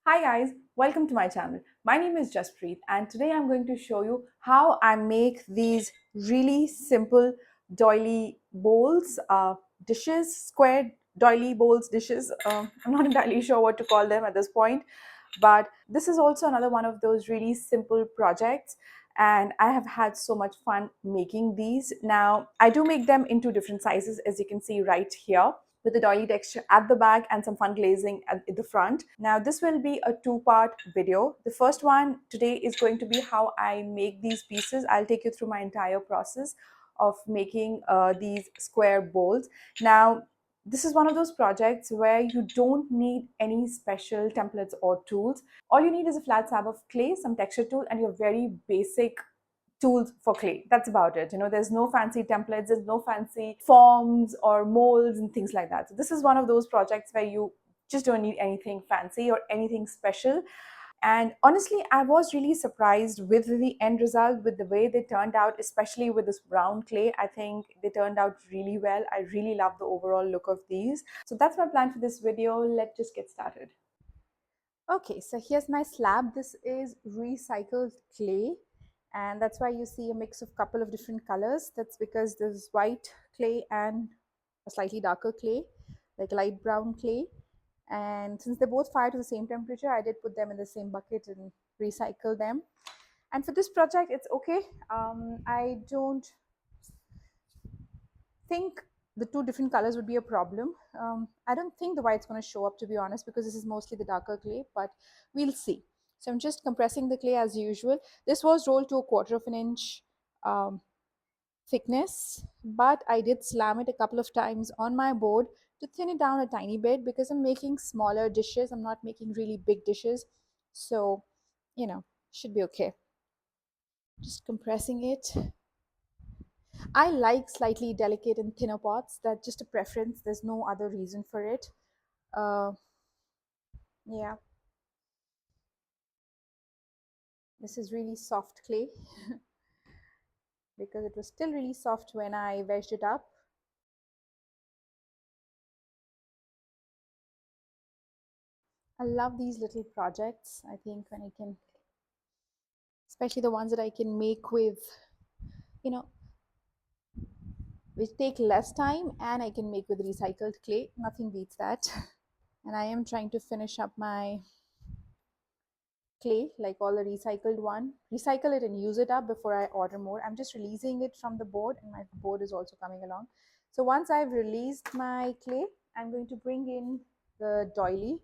Hi guys, welcome to my channel. My name is Jaspreet and today I'm going to show you how I make these really simple doily bowls, dishes, square doily bowls, dishes. I'm not entirely sure what to call them at this point, but this is also another one of those really simple projects and I have had so much fun making these. Now, I do make them into different sizes as you can see right here, with the doily texture at the back and some fun glazing at the front. Now this will be a two-part video. The first one today is going to be how I make these pieces. I'll take you through my entire process of making these square bowls. Now this is one of those projects where you don't need any special templates or tools. All you need is a flat slab of clay, some texture tool, and your very basic tools for clay. That's about it. There's no fancy templates, there's no fancy forms or molds and things like that. So this is one of those projects where you just don't need anything fancy or anything special. And honestly, I was really surprised with the end result, with the way they turned out, especially with this brown clay. I think they turned out really well. I really love the overall look of these. So that's my plan for this video. Let's just get started. Okay, so here's my slab. This is recycled clay, and that's why you see a mix of couple of different colors. That's because there's white clay and a slightly darker clay, like light brown clay. And since they both fire to the same temperature, I did put them in the same bucket and recycle them. And for this project, it's okay. I don't think the two different colors would be a problem. I don't think the white's going to show up, to be honest, because this is mostly the darker clay, but we'll see. So I'm just compressing the clay as usual. This was rolled to a 1/4 of an inch um, thickness, but I did slam it a couple of times on my board to thin it down a tiny bit because I'm making smaller dishes. I'm not making really big dishes. So, should be okay. Just compressing it. I like slightly delicate and thinner pots. That's just a preference. There's no other reason for it. Uh, yeah, this is really soft clay because it was still really soft when I wedged it up. I love these little projects. I think when I can, especially the ones that I can make with, you know, which take less time and I can make with recycled clay. Nothing beats that. And I am trying to finish up my clay, like all the recycled one, recycle it and use it up before I order more. I'm just releasing it from the board, and my board is also coming along. So once I've released my clay, I'm going to bring in the doily.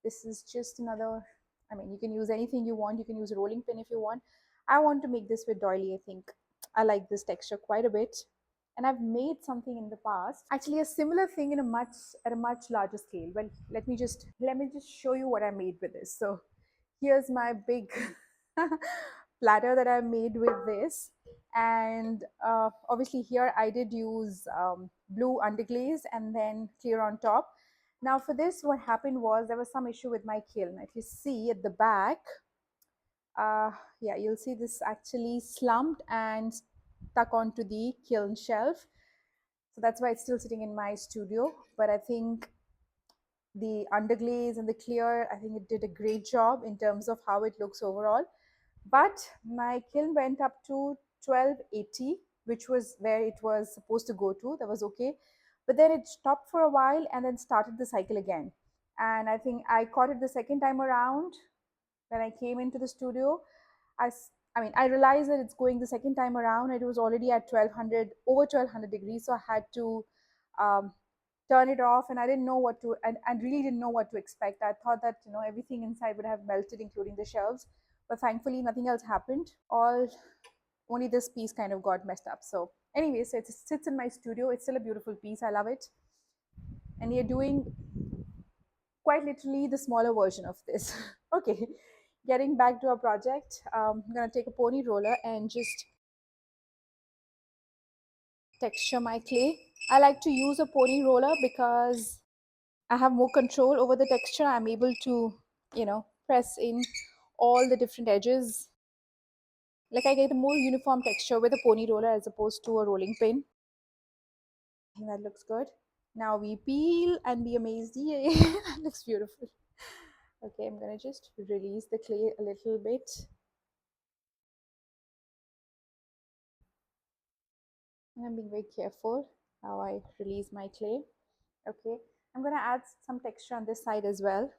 This is just another, I mean, you can use anything you want. You can use a rolling pin if you want. I want to make this with doily. I think I like this texture quite a bit, and I've made something in the past, actually a similar thing in a much larger scale. Well, let me just show you what I made with this. So here's my big platter that I made with this. And obviously here I did use blue underglaze and then clear on top. Now for this, what happened was there was some issue with my kiln. If you see at the back, uh, yeah, you'll see this actually slumped and stuck onto the kiln shelf. So that's why it's still sitting in my studio. But I think the underglaze and the clear, I think it did a great job in terms of how it looks overall. But my kiln went up to 1280, which was where it was supposed to go to. That was okay. But then it stopped for a while and then started the cycle again. And I think I caught it the second time around when I came into the studio. I realized that it's going the second time around. It was already at 1200, over 1200 degrees. So I had to um, turn it off, and I didn't know what to, and really didn't know what to expect. I thought that everything inside would have melted, including the shelves, but thankfully nothing else happened. Only this piece kind of got messed up. So anyways, it sits in my studio. It's still a beautiful piece. I love it. And you're doing quite literally the smaller version of this. Okay, getting back to our project, I'm gonna take a pony roller and just texture my clay. I like to use a pony roller because I have more control over the texture. I'm able to, press in all the different edges. Like I get a more uniform texture with a pony roller as opposed to a rolling pin. I think that looks good. Now we peel and be amazed. Yay, that looks beautiful. Okay, I'm gonna just release the clay a little bit. And I'm being very careful how I release my clay. Okay, I'm gonna add some texture on this side as well.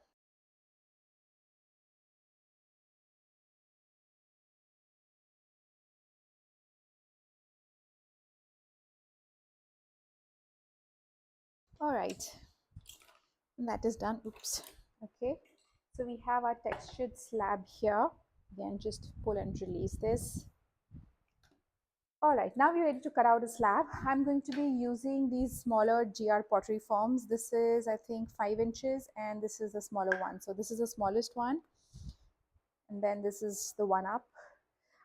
All right, and that is done. Oops. Okay, so we have our textured slab here. Again, just pull and release this. All right, now we're ready to cut out a slab. I'm going to be using these smaller GR pottery forms. This is, I think, 5 inches, and this is the smaller one. So this is the smallest one, and then this is the one up.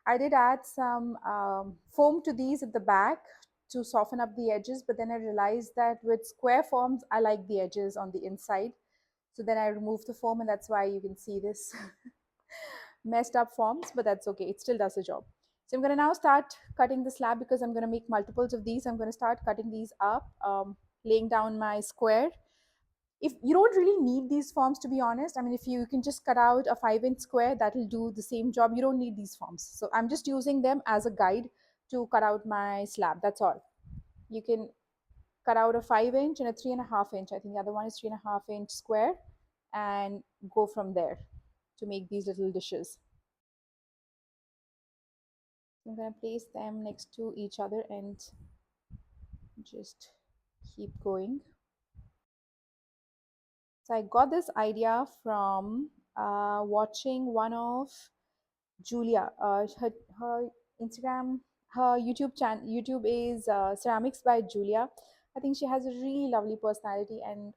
I did add some foam to these at the back to soften up the edges, but then I realized that with square forms, I like the edges on the inside. So then I removed the foam, and that's why you can see this messed up forms, but that's okay. It still does the job. So I'm going to now start cutting the slab because I'm going to make multiples of these. I'm going to start cutting these up, laying down my square. If you don't really need these forms, to be honest, I mean, if you can just cut out a 5-inch square, that'll do the same job. You don't need these forms. So I'm just using them as a guide to cut out my slab. That's all. You can cut out a 5-inch and a 3.5-inch. I think the other one is 3.5-inch square, and go from there to make these little dishes. I'm going to place them next to each other and just keep going. So I got this idea from watching one of Julia. Her Instagram, her YouTube channel. YouTube is Ceramics by Julia. I think she has a really lovely personality, and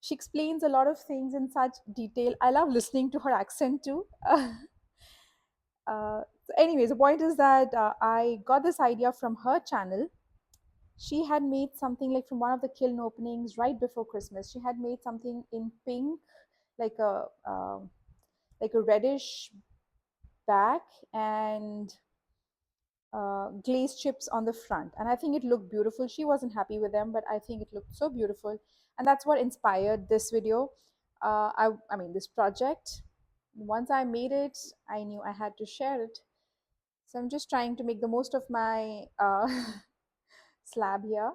she explains a lot of things in such detail. I love listening to her accent too. So anyways, the point is that I got this idea from her channel. She had made something like from one of the kiln openings right before Christmas. She had made something in pink, like a reddish back, and glazed chips on the front. And I think it looked beautiful. She wasn't happy with them, but I think it looked so beautiful. And that's what inspired this video. I mean, this project. Once I made it, I knew I had to share it. So I'm just trying to make the most of my slab here.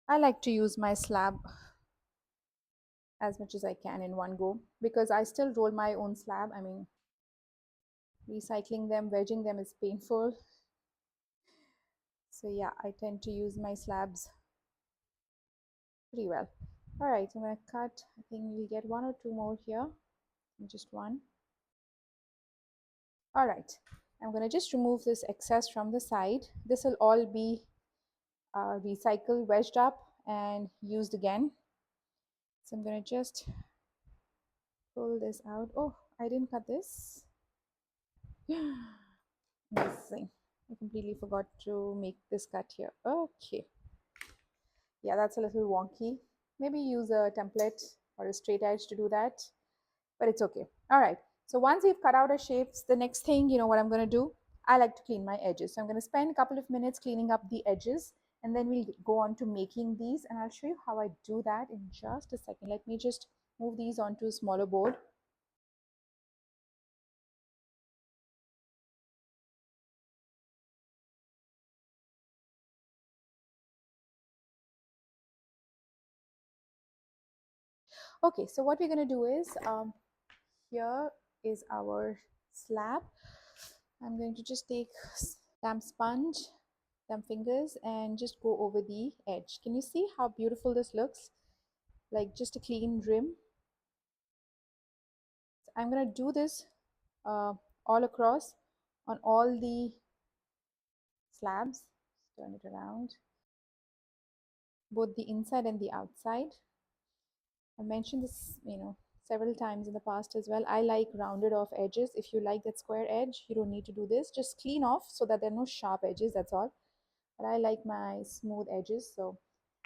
I like to use my slab as much as I can in one go because I still roll my own slab. I mean, recycling them, wedging them is painful. So yeah, I tend to use my slabs pretty well. All right, I'm gonna cut. I think we'll get one or two more here. Just one. All right, I'm gonna just remove this excess from the side. This will all be recycled, wedged up, and used again. So I'm gonna just pull this out. Oh, I didn't cut this. Amazing. I completely forgot to make this cut here. Okay. Yeah, that's a little wonky. Maybe use a template or a straight edge to do that, but it's okay. All right. So once we've cut out our shapes, the next thing, you know what I'm going to do? I like to clean my edges. So I'm going to spend a couple of minutes cleaning up the edges, and then we'll go on to making these, and I'll show you how I do that in just a second. Let me just move these onto a smaller board. Okay, so what we're going to do is here is our slab. I'm going to just take damp sponge, damp fingers, and just go over the edge. Can you see how beautiful this looks? Like just a clean rim. So I'm going to do this uh, all across on all the slabs. Turn it around, both the inside and the outside. I mentioned this, several times in the past as well. I like rounded off edges. If you like that square edge, you don't need to do this. Just clean off so that there are no sharp edges, that's all. But I like my smooth edges. So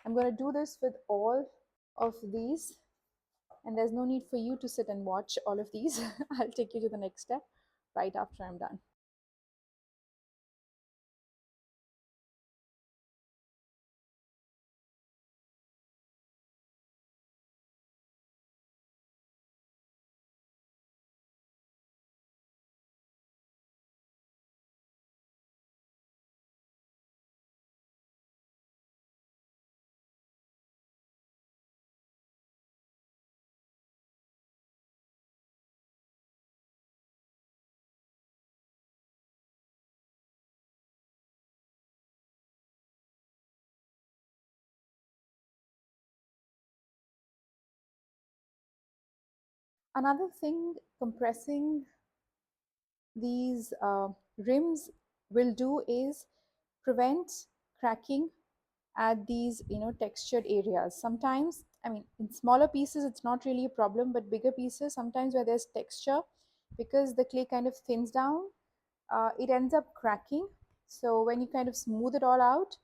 I'm going to do this with all of these. And there's no need for you to sit and watch all of these. I'll take you to the next step right after I'm done. Another thing compressing these rims will do is prevent cracking at these textured areas. Sometimes, I mean, in smaller pieces it's not really a problem, but bigger pieces, sometimes where there's texture, because the clay kind of thins down, it ends up cracking. So when you kind of smooth it all out,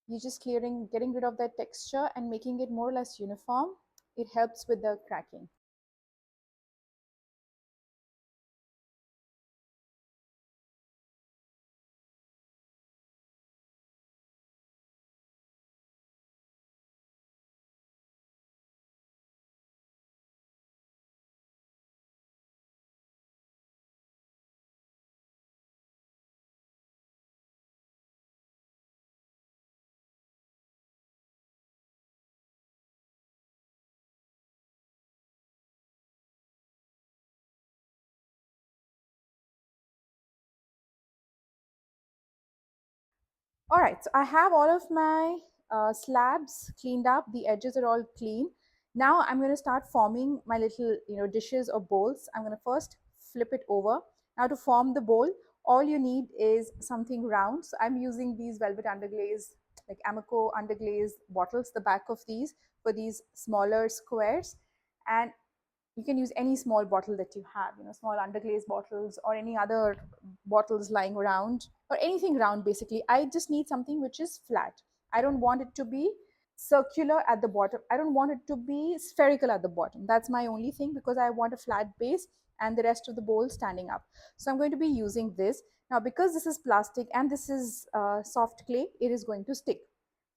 you're just getting rid of that texture and making it more or less uniform. It helps with the cracking. All right, so I have all of my slabs cleaned up. The edges are all clean. Now I'm going to start forming my little, dishes or bowls. I'm going to first flip it over. Now to form the bowl, all you need is something round. So I'm using these velvet underglaze, like Amoco underglaze bottles, the back of these for these smaller squares. And you can use any small bottle that you have, small underglaze bottles or any other bottles lying around, or anything round. Basically, I just need something which is flat. I don't want it to be circular at the bottom, I don't want it to be spherical at the bottom. That's my only thing, because I want a flat base and the rest of the bowl standing up. So I'm going to be using this. Now, because this is plastic and this is soft clay, it is going to stick.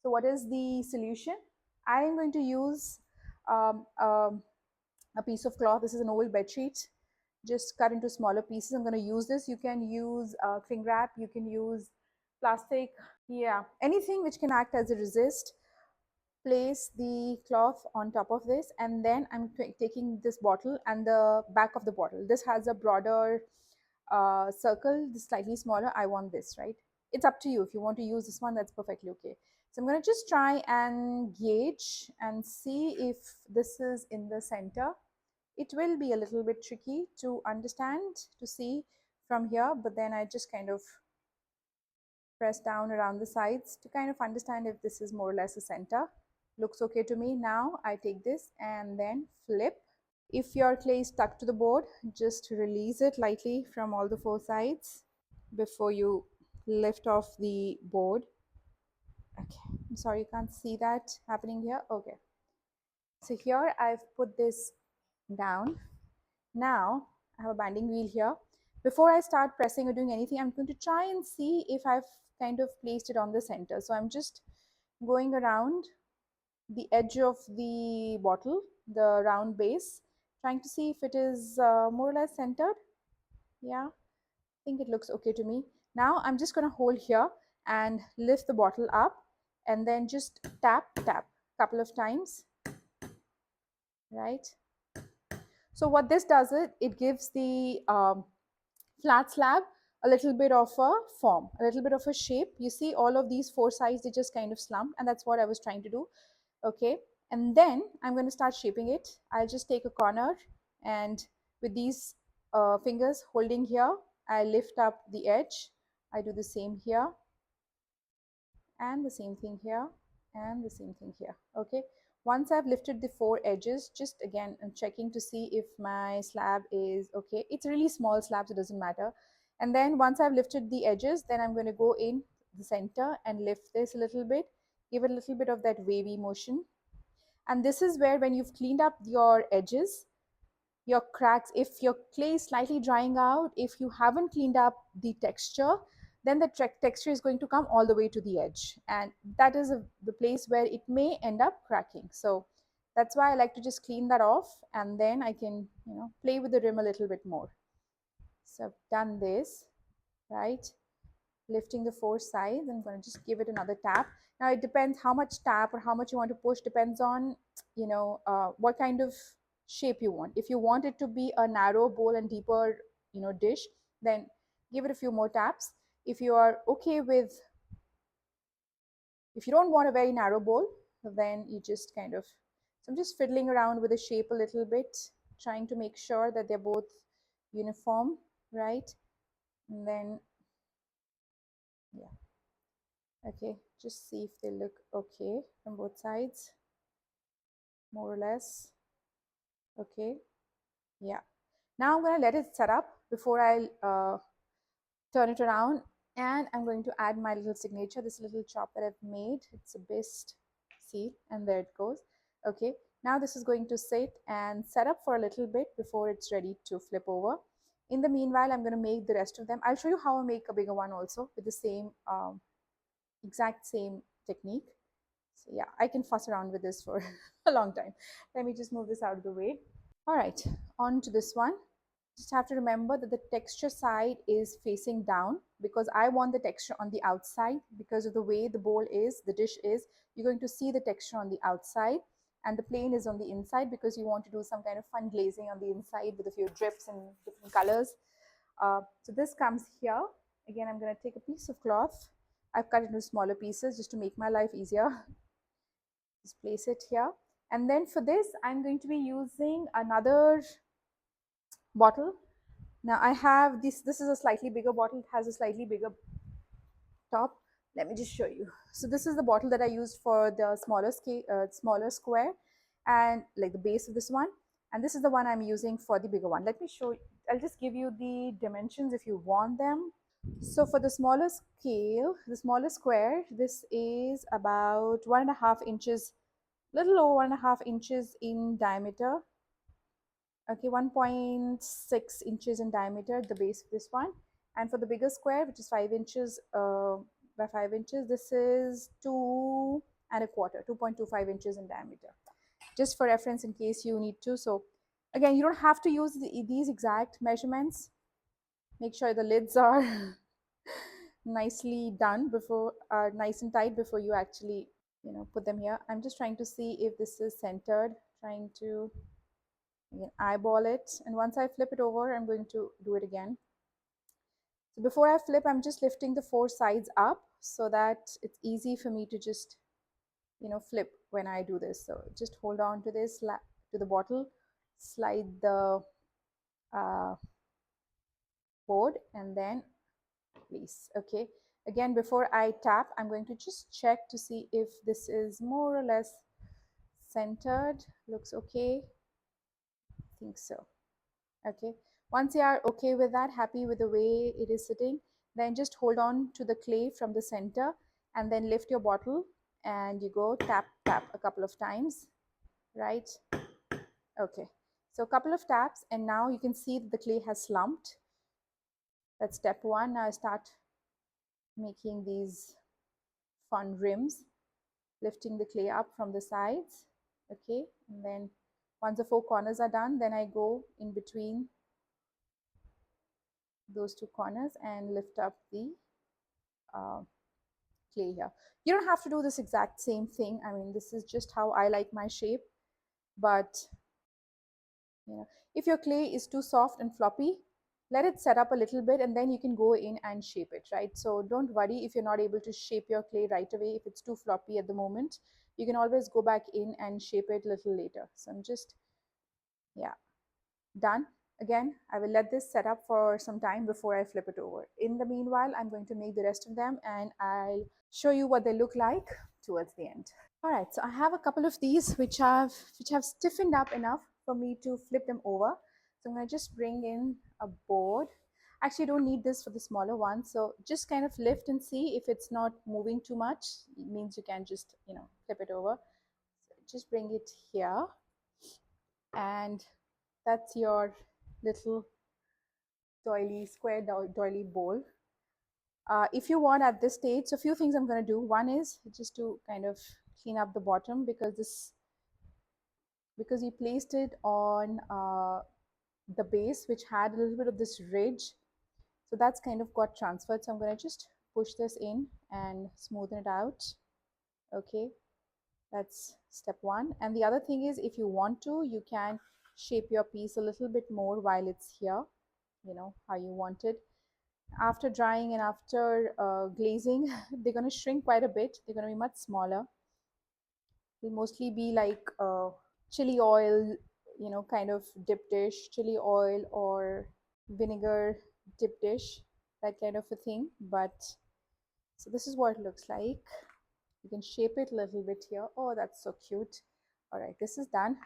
So what is the solution? I am going to use um, um, a piece of cloth. This is an old bed sheet, just cut into smaller pieces. I'm going to use this. You can use cling wrap, you can use plastic, yeah, anything which can act as a resist. Place the cloth on top of this, and then I'm taking this bottle and the back of the bottle. This has a broader circle, this slightly smaller. I want this, right? It's up to you. If you want to use this one, that's perfectly okay. So I'm going to just try and gauge and see if this is in the center. It will be a little bit tricky to understand, to see from here, but then I just kind of press down around the sides to kind of understand if this is more or less a center. Looks okay to me. Now I take this and then flip. If your clay is stuck to the board, just release it lightly from all the four sides before you lift off the board. Okay, I'm sorry you can't see that happening here. Okay, so here I've put this down. Now I have a banding wheel here. Before I start pressing or doing anything, I'm going to try and see if I've kind of placed it on the center. So I'm just going around the edge of the bottle, the round base, trying to see if it is more or less centered. Yeah, I think it looks okay to me. Now I'm just going to hold here and lift the bottle up and then just tap, tap a couple of times, right? So what this does, it gives the flat slab a little bit of a form, a little bit of a shape. You see all of these four sides, they just kind of slump, and that's what I was trying to do. Okay, and then I'm going to start shaping it. I'll just take a corner and with these fingers holding here, I lift up the edge. I do the same here and the same thing here and the same thing here. Okay, once I've lifted the four edges, just again I'm checking to see if my slab is okay. It's a really small slab, so it doesn't matter. And then once I've lifted the edges, then I'm going to go in the center and lift this a little bit, give it a little bit of that wavy motion. And this is where, when you've cleaned up your edges, your cracks, if your clay is slightly drying out, if you haven't cleaned up the texture, then the texture is going to come all the way to the edge, and that is the place where it may end up cracking. So that's why I like to just clean that off, and then I can play with the rim a little bit more. So I've done this, right? Lifting the four sides. I'm going to just give it another tap. Now it depends how much tap or how much you want to push, depends on what kind of shape you want. If you want it to be a narrow bowl and deeper dish, then give it a few more taps. If you are okay with, if you don't want a very narrow bowl, then you just kind of, so I'm just fiddling around with the shape a little bit, trying to make sure that they're both uniform, right? And then, yeah, okay, just see if they look okay from both sides, more or less. Okay, yeah. Now I'm going to let it set up before I turn it around, and I'm going to add my little signature, this little chop that I've made. It's a best seal, and there it goes. Okay, now this is going to sit and set up for a little bit before it's ready to flip over. In the meanwhile, I'm going to make the rest of them. I'll show you how I make a bigger one also with the same exact same technique. So yeah, I can fuss around with this for a long time. Let me just move this out of the way. All right, on to this one. Just have to remember that the texture side is facing down because I want the texture on the outside. Because of the way the bowl is, the dish is, you're going to see the texture on the outside, and the plane is on the inside because you want to do some kind of fun glazing on the inside with a few drips and different colors. So this comes here. Again, I'm going to take a piece of cloth. I've cut it into smaller pieces just to make my life easier. Just place it here. And then for this, I'm going to be using another bottle. Now I have this is a slightly bigger bottle. It has a slightly bigger top. Let me just show you. So this is the bottle that I used for the smaller scale, smaller square, and like the base of this one. And this is the one I'm using for the bigger one. Let me show you. I'll just give you the dimensions if you want them. So for the smaller scale, the smaller square, this is about 1.5 inches, little over 1.5 inches in diameter. Okay, 1.6 inches in diameter at the base of this one. And for the bigger square, which is 5 inches by 5 inches, this is 2.25, 2.25 inches in diameter. Just for reference in case you need to. So again, you don't have to use these exact measurements. Make sure the lids are nicely done before, nice and tight before you actually, put them here. I'm just trying to see if this is centered, trying to again eyeball it, and once I flip it over, I'm going to do it again. So before I flip, I'm just lifting the four sides up so that it's easy for me to just flip when I do this. So just hold on to this, to the bottle, slide the uh, board, and then place. Okay, again, before I tap, I'm going to just check to see if this is more or less centered. Looks okay. I think so. Okay, once you are okay with that, happy with the way it is sitting, then just hold on to the clay from the center and then lift your bottle and you go tap tap a couple of times, right? Okay, so a couple of taps, and now you can see that the clay has slumped. That's step one. Now I start making these fun rims, lifting the clay up from the sides. Okay, and then once the four corners are done, then I go in between those two corners and lift up the uh, clay here. You don't have to do this exact same thing. I mean, this is just how I like my shape. But if your clay is too soft and floppy, let it set up a little bit and then you can go in and shape it, right? So don't worry if you're not able to shape your clay right away. If it's too floppy at the moment, you can always go back in and shape it a little later. So I'm just, yeah, done. Again, I will let this set up for some time before I flip it over. In the meanwhile, I'm going to make the rest of them and I'll show you what they look like towards the end. All right, so I have a couple of these which have stiffened up enough for me to flip them over. So I'm going to just bring in a board. Actually, I don't need this for the smaller one. So just kind of lift and see if it's not moving too much. It means you can just, flip it over. So just bring it here. And that's your little doily, square doily bowl. If you want at this stage, so a few things I'm going to do. One is just to kind of clean up the bottom because you placed it on the base, which had a little bit of this ridge. So that's kind of got transferred. So I'm going to just push this in and smoothen it out. Okay, that's step one. And the other thing is, if you want to, you can shape your piece a little bit more while it's here, how you want it. After drying and after glazing, they're going to shrink quite a bit. They're going to be much smaller. They'll mostly be like chili oil kind of dip dish, chili oil or vinegar dip dish, that kind of a thing. But so this is what it looks like. You can shape it a little bit here. Oh, that's so cute. All right, this is done.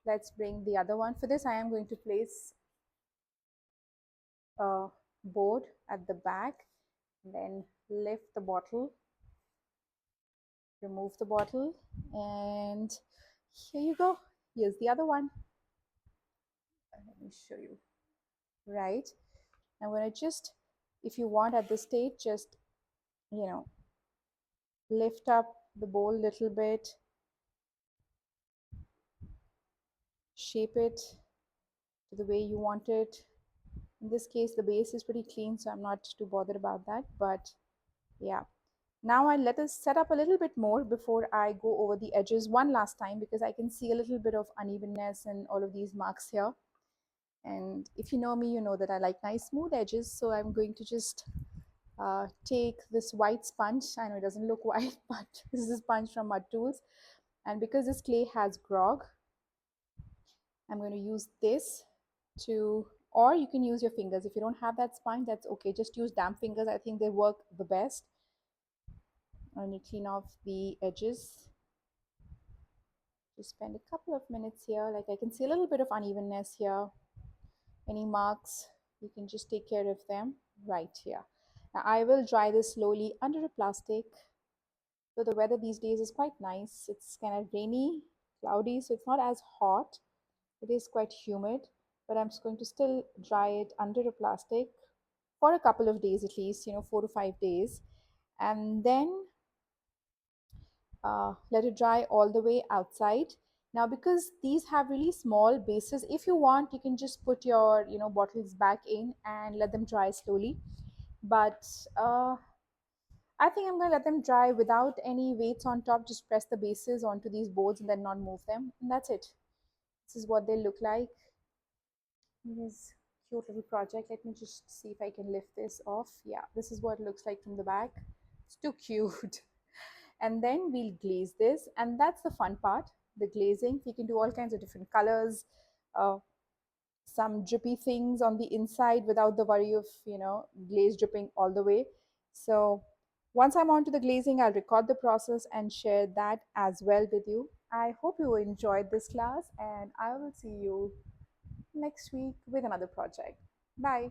Let's bring the other one. For this, I am going to place a board at the back, and then lift the bottle, remove the bottle, and here you go. Here's the other one. Let me show you. Right. I'm going to just, if you want at this stage, just, you know, lift up the bowl a little bit, shape it to the way you want it. In this case, the base is pretty clean, so I'm not too bothered about that. But yeah, now I let us set up a little bit more before I go over the edges one last time, because I can see a little bit of unevenness and all of these marks here. And if you know me, you know that I like nice smooth edges. So I'm going to just take this white sponge. I know it doesn't look white, but this is a sponge from Mud Tools. And because this clay has grog, I'm going to use this to, or you can use your fingers. If you don't have that sponge, that's okay. Just use damp fingers. I think they work the best. And you clean off the edges. Just spend a couple of minutes here. Like I can see a little bit of unevenness here. Any marks, you can just take care of them right here. Now I will dry this slowly under a plastic. So the weather these days is quite nice. It's kind of rainy, cloudy, so it's not as hot. It is quite humid, but I'm just going to still dry it under a plastic for a couple of days at least, 4 to 5 days. And then let it dry all the way outside. Now, because these have really small bases, if you want, you can just put your, bottles back in and let them dry slowly. But I think I'm going to let them dry without any weights on top. Just press the bases onto these boards and then not move them. And that's it. This is what they look like. This cute little project. Let me just see if I can lift this off. Yeah, this is what it looks like from the back. It's too cute. And then we'll glaze this, and that's the fun part, the glazing. You can do all kinds of different colors, uh, some drippy things on the inside without the worry of glaze dripping all the way. So once I'm on to the glazing, I'll record the process and share that as well with you. I hope you enjoyed this class, and I will see you next week with another project. Bye.